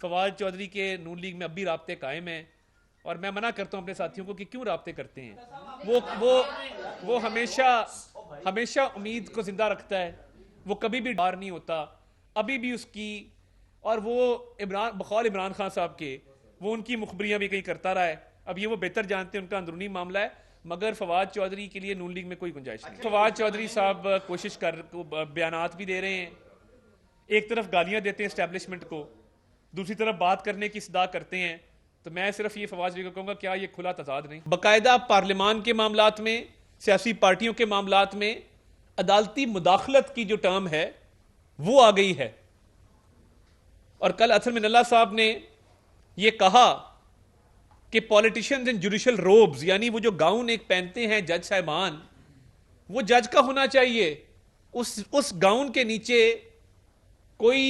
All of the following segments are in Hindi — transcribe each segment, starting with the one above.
फवाद चौधरी के नून लीग में अब भी राब्ते कायम हैं और मैं मना करता हूं अपने साथियों को कि क्यों राब्ते करते हैं। वो हमेशा हमेशा उम्मीद को जिंदा रखता है, वो कभी भी डर नहीं होता। अभी भी उसकी और वो बकौल इमरान खान साहब के वो उनकी मुखबरियां भी कहीं करता रहा है। अब ये वो बेहतर जानते हैं, उनका अंदरूनी मामला है, मगर फवाद चौधरी के लिए नून लीग में कोई गुंजाइश नहीं। फवाद चौधरी साहब कोशिश कर बयानात भी दे रहे हैं, एक तरफ गालियां देते हैं एस्टैब्लिशमेंट को, दूसरी तरफ बात करने की सदा करते हैं। तो मैं सिर्फ ये फवाद को कहूंगा, क्या ये खुला तजाद नहीं? बाकायदा पार्लियामान के मामलात में, सियासी पार्टियों के मामलात में अदालती मुदाखलत की जो टर्म है वो आ गई है। और कल अथर मिनल्ला साहब ने ये कहा कि पॉलिटिशियंस इन जुडिशियल रोब्स, यानी वो जो गाउन एक पहनते हैं जज साहबान, वो जज का होना चाहिए। उस गाउन के नीचे कोई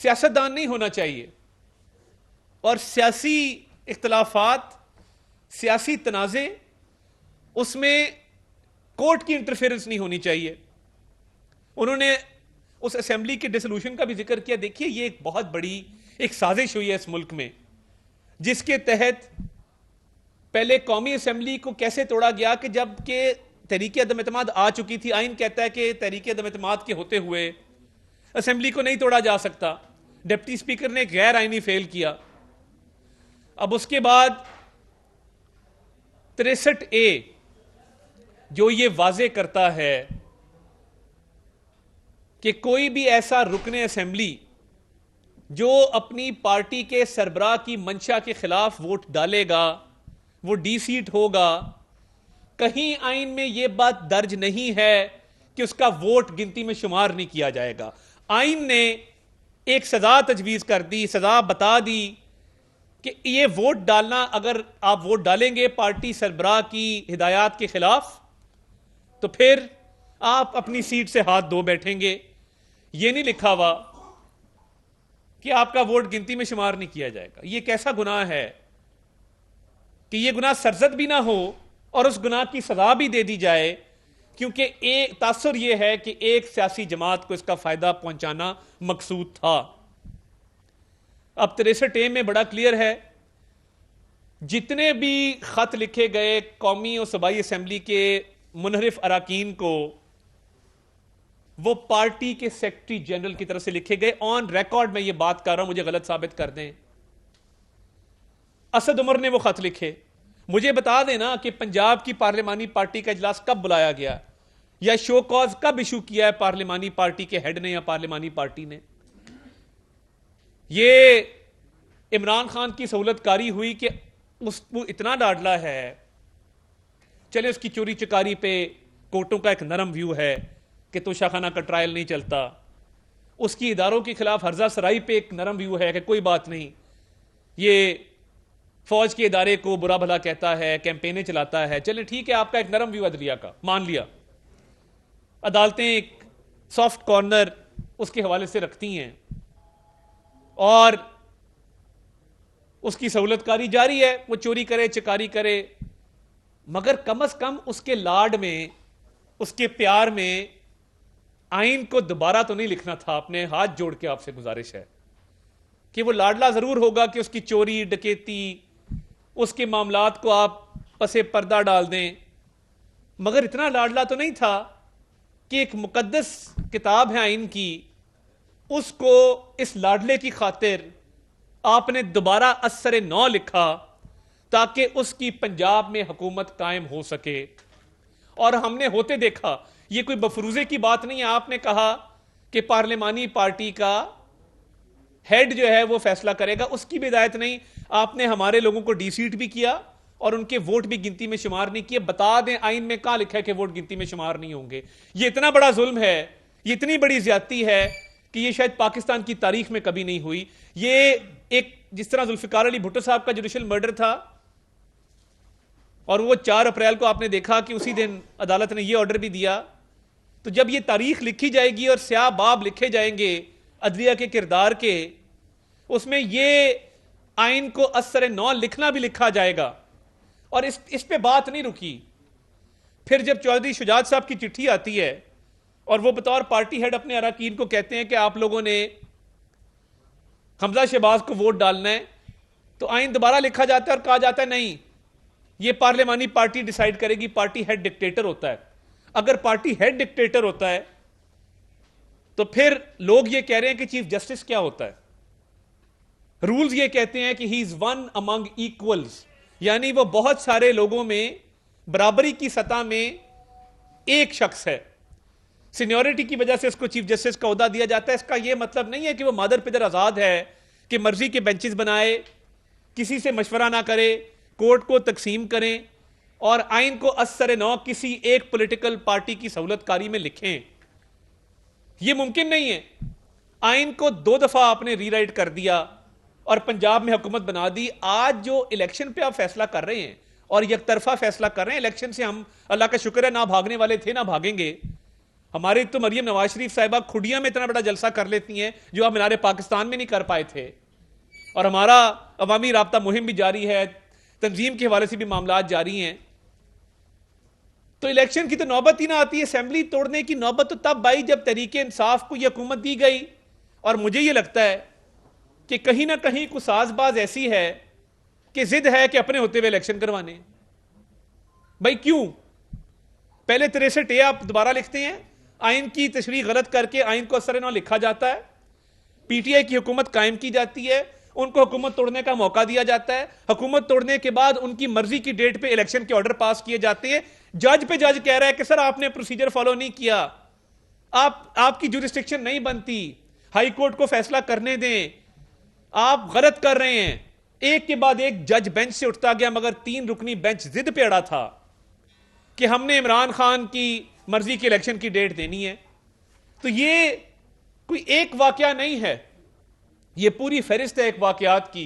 सियासतदान नहीं होना चाहिए। और सियासी इख्तलाफात, सियासी तनाज़े, उसमें कोर्ट की इंटरफेरेंस नहीं होनी चाहिए। उन्होंने उस असेंबली के डिसोल्यूशन का भी जिक्र किया। देखिए, ये एक बहुत बड़ी एक साजिश हुई है इस मुल्क में, जिसके तहत पहले कौमी असेंबली को कैसे तोड़ा गया कि जब के तहरीक अदम एतमाद आ चुकी थी, आइन कहता है कि तहरीक अदम एतमाद के होते हुए असेंबली को नहीं तोड़ा जा सकता। डिप्टी स्पीकर ने गैर आइनी फेल किया। अब उसके बाद 63A जो ये वाजे करता है कि कोई भी ऐसा रुकने असेंबली जो अपनी पार्टी के सरबराह की मंशा के खिलाफ वोट डालेगा वो डी-सीट होगा। कहीं आइन में यह बात दर्ज नहीं है कि उसका वोट गिनती में शुमार नहीं किया जाएगा। आइन ने एक सजा तजवीज कर दी, सजा बता दी कि ये वोट डालना, अगर आप वोट डालेंगे पार्टी सरबराह की हिदायत के खिलाफ, तो फिर आप अपनी सीट से हाथ धो बैठेंगे। ये नहीं लिखा हुआ कि आपका वोट गिनती में शुमार नहीं किया जाएगा। ये कैसा गुनाह है कि ये गुनाह सरजद भी ना हो और उस गुनाह की सजा भी दे दी जाए, क्योंकि एक तासुर यह है कि एक सियासी जमात को इसका फायदा पहुंचाना मकसूद था। अब 63A में बड़ा क्लियर है, जितने भी खत लिखे गए कौमी और सूबाई असेंबली के मुनहरिफ अराकीन को, वो पार्टी के सेक्रेटरी जनरल की तरफ से लिखे गए। ऑन रिकॉर्ड में ये बात कर रहा हूं, मुझे गलत साबित कर दें। असद उमर ने वो खत लिखे। मुझे बता देना कि पंजाब की पार्लिमानी पार्टी का इजलास कब बुलाया गया या शो कॉज कब इशू किया है पार्लिमानी पार्टी के हेड ने या पार्लिमानी पार्टी ने। ये इमरान खान की सहूलतकारी हुई कि वो इतना डाडला है, चले उसकी चोरी चकारी पे कोर्टों का एक नरम व्यू है कि तोशाखाना का ट्रायल नहीं चलता, उसकी इदारों के खिलाफ हर्जा सराई पे एक नरम व्यू है कि कोई बात नहीं, ये फौज के इदारे को बुरा भला कहता है, कैंपेनें चलाता है, चले ठीक है, आपका एक नरम व्यू अदलिया का मान लिया। अदालतें एक सॉफ्ट कॉर्नर उसके हवाले से रखती हैं और उसकी सहूलतकारी जारी है, वो चोरी करे चकारी करे, मगर कम से कम उसके लाड में, उसके प्यार में आइन को दोबारा तो नहीं लिखना था। अपने हाथ जोड़ के आपसे गुजारिश है कि वो लाडला जरूर होगा कि उसकी चोरी डकैती, उसके मामलात को आप पसे पर्दा डाल दें, मगर इतना लाडला तो नहीं था कि एक मुकद्दस किताब है आइन की, उसको इस लाडले की खातिर आपने दोबारा असरे नौ लिखा ताकि उसकी पंजाब में हुकूमत कायम हो सके। और हमने होते देखा, ये कोई बफरूजे की बात नहीं है। आपने कहा कि पार्लिमानी पार्टी का हेड जो है वो फैसला करेगा, उसकी भी हिदायत नहीं। आपने हमारे लोगों को डी-सीट भी किया और उनके वोट भी गिनती में शुमार नहीं किए। बता दें आइन में कहां लिखा है कि वोट गिनती में शुमार नहीं होंगे। ये इतना बड़ा जुल्म है, ये इतनी बड़ी ज्यादती है कि ये शायद पाकिस्तान की तारीख में कभी नहीं हुई। ये एक, जिस तरह जुल्फिकार अली भुट्टो साहब का जुडिशियल मर्डर था और वो 4 अप्रैल को आपने देखा कि उसी दिन अदालत ने ये ऑर्डर भी दिया, तो जब ये तारीख लिखी जाएगी और स्याह बाब लिखे जाएंगे अदलिया के किरदार के, उसमें ये आइन को असर नौ लिखना भी लिखा जाएगा। और इस पे बात नहीं रुकी। फिर जब चौधरी शुजात साहब की चिट्ठी आती है और वो बतौर पार्टी हेड अपने अराकीन को कहते हैं कि आप लोगों ने हमजा शहबाज को वोट डालना है तो आइन दोबारा लिखा जाता है और कहा जाता है नहीं, ये पार्लियामानी पार्टी डिसाइड करेगी, पार्टी हेड डिक्टेटर होता है। अगर पार्टी हेड डिक्टेटर होता है तो फिर लोग ये कह रहे हैं कि चीफ जस्टिस क्या होता है। रूल्स ये कहते हैं कि he is one among equals, यानी वो बहुत सारे लोगों में बराबरी की सतह में एक शख्स है। सीनियरिटी की वजह से उसको चीफ जस्टिस का ओहदा दिया जाता है। इसका यह मतलब नहीं है कि वो मादर पिदर आजाद है कि मर्जी के बेंचेस बनाए, किसी से मशवरा ना करे, कोर्ट को तकसीम करें और आइन को असर नौ किसी एक पॉलिटिकल पार्टी की सहूलतकारी में लिखें। यह मुमकिन नहीं है। आइन को 2 दफा आपने रीराइट कर दिया और पंजाब में हुकूमत बना दी। आज जो इलेक्शन पे आप फैसला कर रहे हैं और एक तरफा फैसला कर रहे हैं, इलेक्शन से हम अल्लाह का शुक्र है ना भागने वाले थे ना भागेंगे। हमारे तो मरियम नवाज शरीफ साहिबा खुडिया में इतना बड़ा जलसा कर लेती हैं जो आप मीनारे पाकिस्तान में नहीं कर पाए थे, और हमारा अवामी राब्ता मुहिम भी जारी है, तंजीम के हवाले से भी मामला जारी हैं। तो इलेक्शन की तो नौबत ही ना आती है। असेंबली तोड़ने की नौबत तो तब आई जब तहरीक इंसाफ को यह हुकूमत दी गई। और मुझे यह लगता है कि कहीं ना कहीं कुछ साजबाज ऐसी है कि जिद है कि अपने होते हुए इलेक्शन करवाने। भाई क्यों? पहले 63A आप दोबारा लिखते हैं, आइन की तशरीह गलत करके आइन को असर न लिखा जाता है, पीटीआई की हुकूमत कायम की जाती है, उनको हुकूमत तोड़ने का मौका दिया जाता है। हुकूमत तोड़ने के बाद उनकी मर्जी की डेट पे इलेक्शन के ऑर्डर पास किए जाते हैं। जज पे जज कह रहा है कि सर आपने प्रोसीजर फॉलो नहीं किया, आपकी जुरिस्डिक्शन नहीं बनती, हाई कोर्ट को फैसला करने दें, आप गलत कर रहे हैं। एक के बाद एक जज बेंच से उठता गया, मगर 3 रुकनी बेंच जिद पे अड़ा था कि हमने इमरान खान की मर्जी के इलेक्शन की डेट देनी है। तो ये कोई एक वाकया नहीं है, ये पूरी फहरिस्त है एक वाकयात की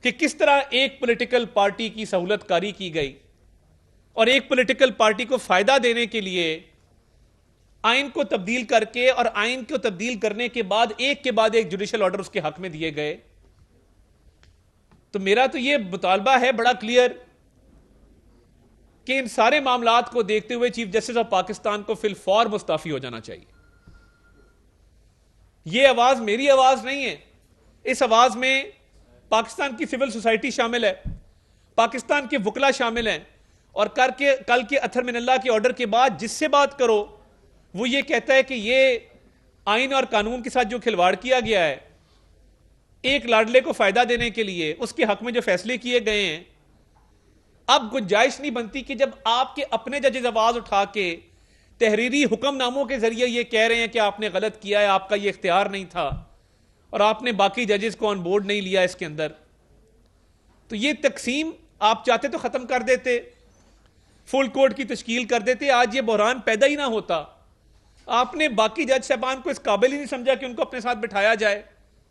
कि किस तरह एक पॉलिटिकल पार्टी की सहूलतकारी की गई और एक पॉलिटिकल पार्टी को फायदा देने के लिए आइन को तब्दील करके और आइन को तब्दील करने के बाद एक जुडिशल ऑर्डर उसके हक में दिए गए। तो मेरा तो यह मुतालबा है बड़ा क्लियर कि इन सारे मामलात को देखते हुए चीफ जस्टिस ऑफ पाकिस्तान को फिलफौर मुस्ताफी हो जाना चाहिए। यह आवाज मेरी आवाज नहीं है, इस आवाज में पाकिस्तान की सिविल सोसाइटी शामिल है, पाकिस्तान के वकला शामिल हैं, और कल के अथर मिनल्लाह के ऑर्डर के बाद जिससे बात करो वो ये कहता है कि ये आइन और कानून के साथ जो खिलवाड़ किया गया है एक लाडले को फायदा देने के लिए, उसके हक में जो फैसले किए गए हैं, अब गुंजाइश नहीं बनती कि जब आपके अपने जजेस आवाज उठा के तहरीरी हुक्मनामों के जरिए ये कह रहे हैं कि आपने गलत किया है, आपका ये इख्तियार नहीं था और आपने बाकी जजेस को ऑन बोर्ड नहीं लिया इसके अंदर। तो ये तकसीम आप चाहते तो खत्म कर देते, फुल कोर्ट की तश्कील कर देते, आज ये बहरान पैदा ही ना होता। आपने बाकी जज साहबान को इस काबिल ही नहीं समझा कि उनको अपने साथ बिठाया जाए।